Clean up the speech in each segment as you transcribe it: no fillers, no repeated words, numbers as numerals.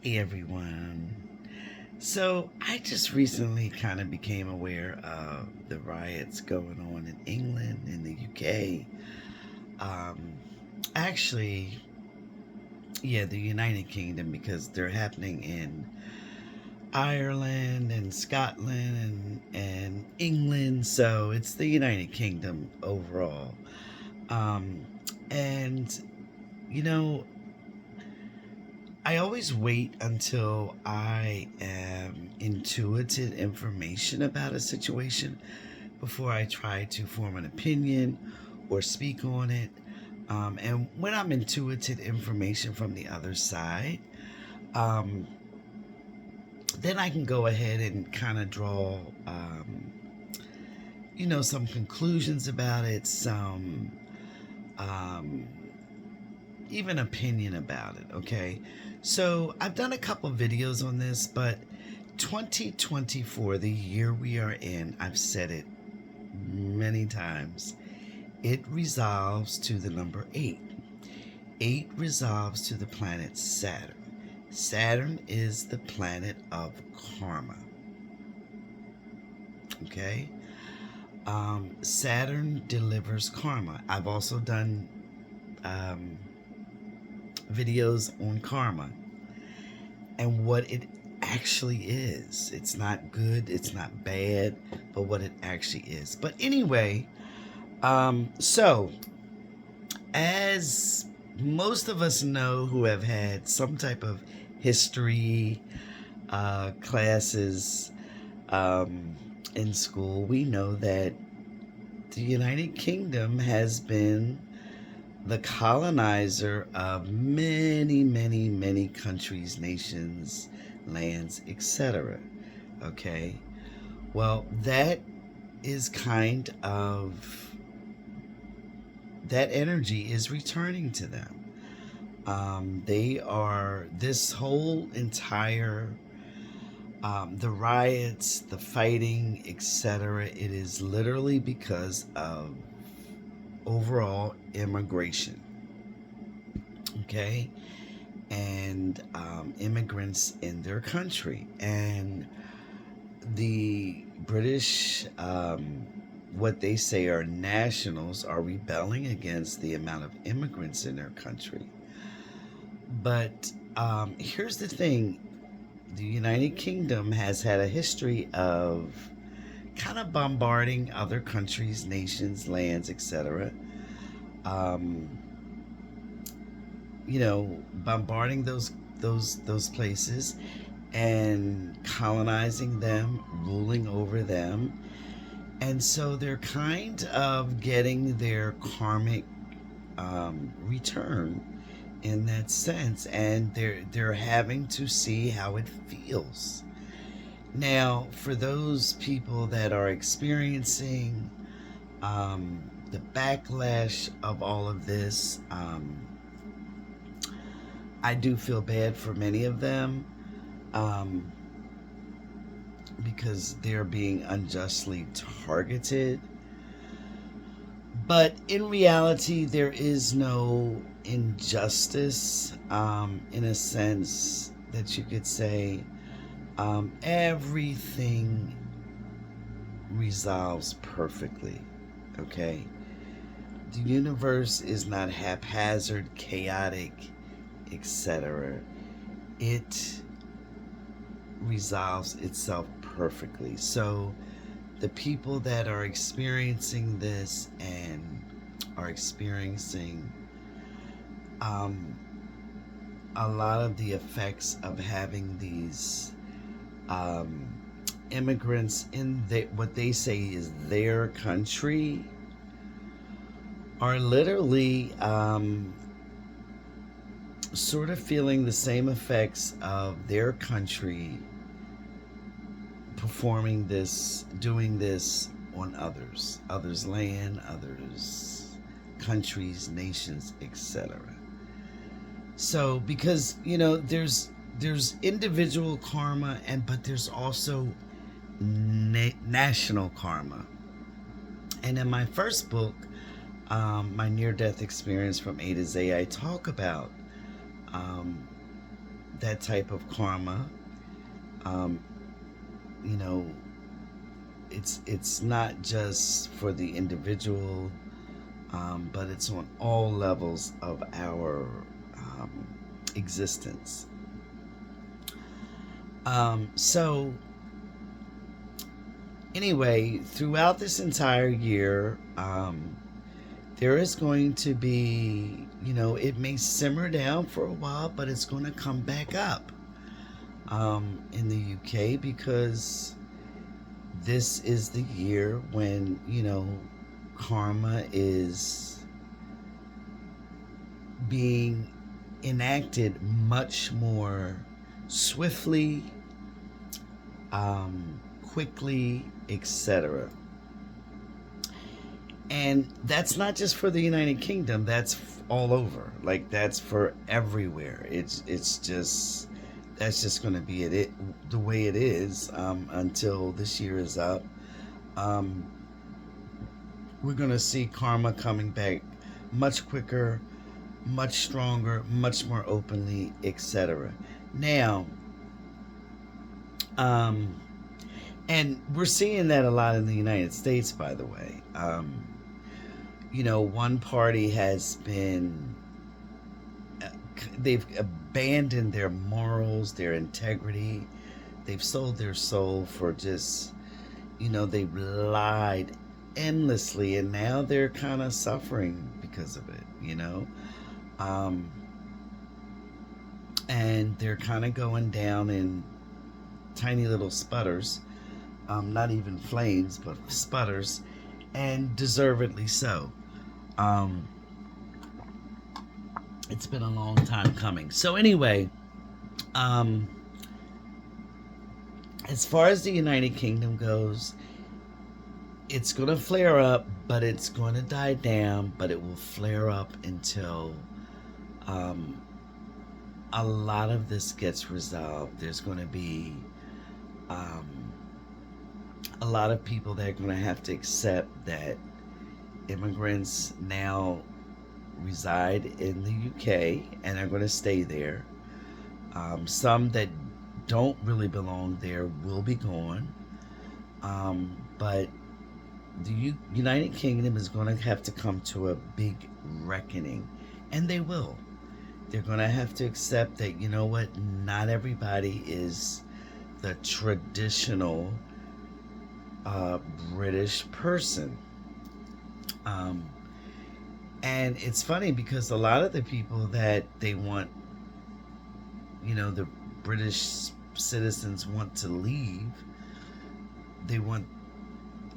Hey everyone. So I just recently kind of became aware of the riots going on in England, in the UK. Um, actually, yeah, the United Kingdom, because they're happening in Ireland and Scotland and England. So it's the United Kingdom overall. Um, and, you know, I always wait until I am intuited information about a situation before I try to form an opinion or speak on it. And when I'm intuited information from the other side, um, then I can go ahead and kind of draw, some conclusions about it, some um, even opinion about it. Okay, so I've done a couple videos on this, but 2024, the year we are in, I've said it many times, it resolves to the number 8. 8 resolves to the planet Saturn. Saturn is the planet of karma. Okay, Saturn delivers karma. I've also done um, videos on karma and what it actually is. It's not good, it's not bad, but what it actually is. But anyway, so as most of us know who have had some type of history classes in school, we know that the United Kingdom has been the colonizer of many, many, many countries, nations, lands, etc. Okay? Well, that is kind of, that energy is returning to them. They are, this whole entire, the riots, the fighting, etc., it is literally because of overall immigration. Okay? And immigrants in their country. And the British, what they say are nationals, are rebelling against the amount of immigrants in their country. But here's the thing, the United Kingdom has had a history of kind of bombarding other countries, nations, lands, etc. Um, bombarding those places and colonizing them, ruling over them. And so they're kind of getting their karmic return in that sense, and they're having to see how it feels. Now, for those people that are experiencing the backlash of all of this, I do feel bad for many of them. Um, because they're being unjustly targeted. But in reality, there is no injustice, in a sense that you could say. Everything resolves perfectly. Okay? The universe is not haphazard, chaotic, etc. It resolves itself perfectly. So the people that are experiencing this and are experiencing a lot of the effects of having these immigrants in what they say is their country are literally sort of feeling the same effects of their country performing this, doing this on others' land, others' countries, nations, etc. So, because there's individual karma, but there's also national karma. And in my first book, my near-death experience from A to Z, I talk about that type of karma. Um, you know, it's not just for the individual, but it's on all levels of our existence. So anyway, throughout this entire year, there is going to be, it may simmer down for a while, but it's going to come back up in the UK, because this is the year when, karma is being enacted much more swiftly, quickly, etc. And that's not just for the United Kingdom, that's all over. Like, that's for everywhere. It's just, that's just going to be the way it is, until this year is up. We're going to see karma coming back much quicker, much stronger, much more openly, etc. Now, and we're seeing that a lot in the United States, by the way. One party has been, they've abandoned their morals, their integrity. They've sold their soul for just, they've lied endlessly, and now they're kind of suffering because of it. And they're kind of going down in tiny little sputters, not even flames, but sputters, and deservedly so. It's been a long time coming. So anyway, as far as the United Kingdom goes, it's going to flare up, but it's going to die down, but it will flare up until a lot of this gets resolved. There's going to be a lot of people that are going to have to accept that immigrants now reside in the UK and are going to stay there. Some that don't really belong there will be gone. But the United Kingdom is going to have to come to a big reckoning, and they will. They're going to have to accept that, not everybody is the traditional British person. And it's funny because a lot of the people that they want, the British citizens want to leave, they want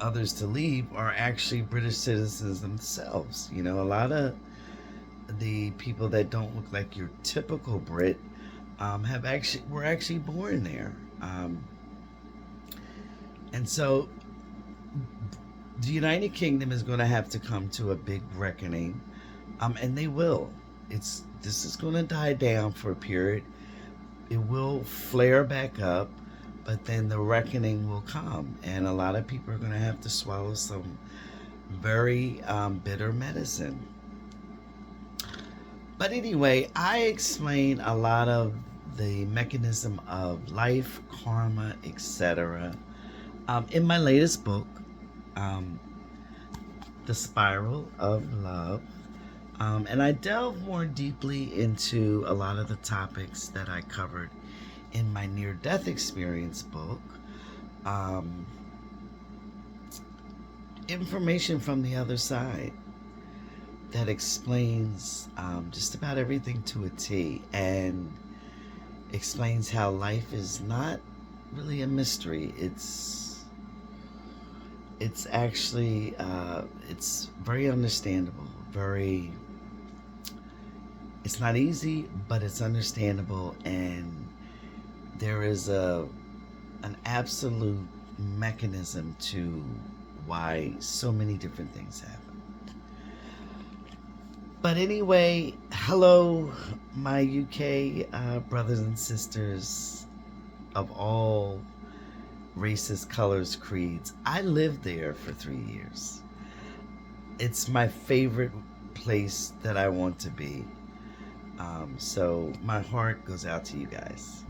others to leave, are actually British citizens themselves. A lot of the people that don't look like your typical Brit were actually born there. And so the United Kingdom is going to have to come to a big reckoning, and they will. This is going to die down for a period. It will flare back up, but then the reckoning will come, and a lot of people are going to have to swallow some very bitter medicine. But anyway, I explain a lot of the mechanism of life, karma, etc. In my latest book, The Spiral of Love. And I delve more deeply into a lot of the topics that I covered in my near-death experience book. Information from the other side that explains just about everything to a T, and explains how life is not really a mystery. It's actually it's very understandable. It's not easy, but it's understandable, and there is an absolute mechanism to why so many different things happen. But anyway, hello, my UK brothers and sisters of all races, colors, creeds. I lived there for 3 years. It's my favorite place that I want to be. So my heart goes out to you guys.